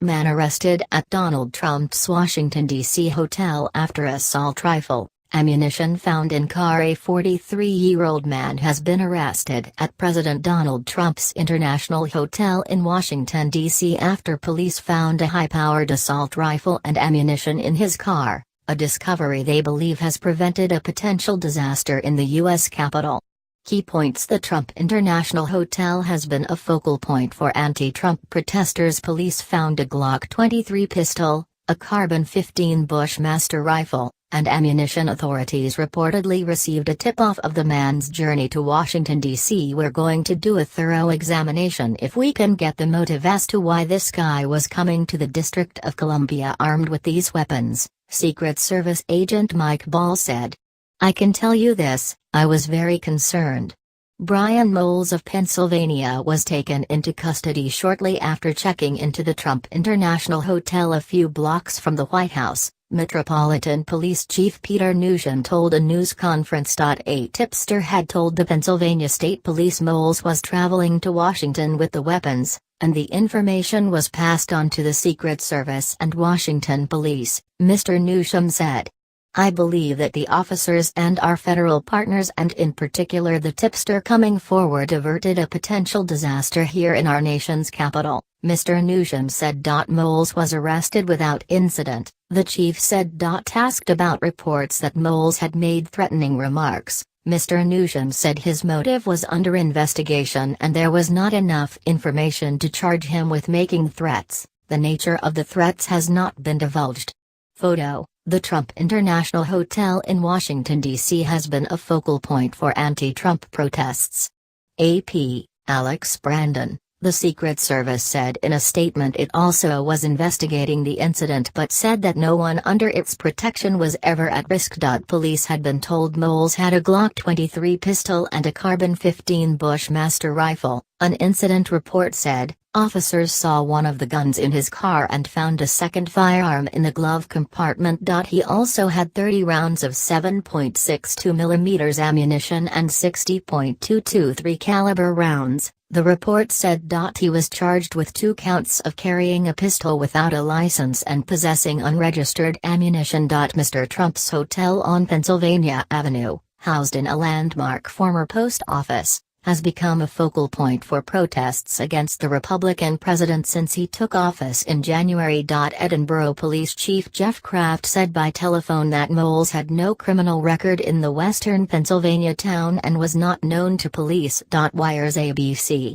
Man arrested at Donald Trump's Washington, D.C. hotel after assault rifle, ammunition found in car. A 43-year-old man has been arrested at President Donald Trump's International Hotel in Washington, D.C. after police found a high-powered assault rifle and ammunition in his car, a discovery they believe has prevented a potential disaster in the U.S. Capitol. Key points: the Trump International Hotel has been a focal point for anti-Trump protesters. Police found a Glock 23 pistol, a Carbine 15 Bushmaster rifle, and ammunition. Authorities reportedly received a tip-off of the man's journey to Washington, D.C. "We're going to do a thorough examination if we can get the motive as to why this guy was coming to the District of Columbia armed with these weapons," Secret Service agent Mike Ball said. "I can tell you this, I was very concerned." Brian Moles of Pennsylvania was taken into custody shortly after checking into the Trump International Hotel a few blocks from the White House, Metropolitan Police Chief Peter Nugent told a news conference. A tipster had told the Pennsylvania State Police Moles was traveling to Washington with the weapons, and the information was passed on to the Secret Service and Washington Police, Mr. Nugent said. "I believe that the officers and our federal partners, and in particular the tipster coming forward, averted a potential disaster here in our nation's capital," Mr. Nugent said. Moles was arrested without incident, the chief said. Asked about reports that Moles had made threatening remarks, Mr. Nugent said his motive was under investigation and there was not enough information to charge him with making threats. The nature of the threats has not been divulged. Photo: the Trump International Hotel in Washington, D.C. has been a focal point for anti-Trump protests. AP, Alex Brandon. The Secret Service said in a statement it also was investigating the incident but said that no one under its protection was ever at risk. Police had been told Moles had a Glock 23 pistol and a Carbine 15 Bushmaster rifle, an incident report said. Officers saw one of the guns in his car and found a second firearm in the glove compartment. He also had 30 rounds of 7.62mm ammunition and 60.223 caliber rounds, the report said. He was charged with 2 counts of carrying a pistol without a license and possessing unregistered ammunition. Mr. Trump's hotel on Pennsylvania Avenue, housed in a landmark former post office, has become a focal point for protests against the Republican president since he took office in January. Edinburgh Police Chief Jeff Craft said by telephone that Moles had no criminal record in the western Pennsylvania town and was not known to police. Wires ABC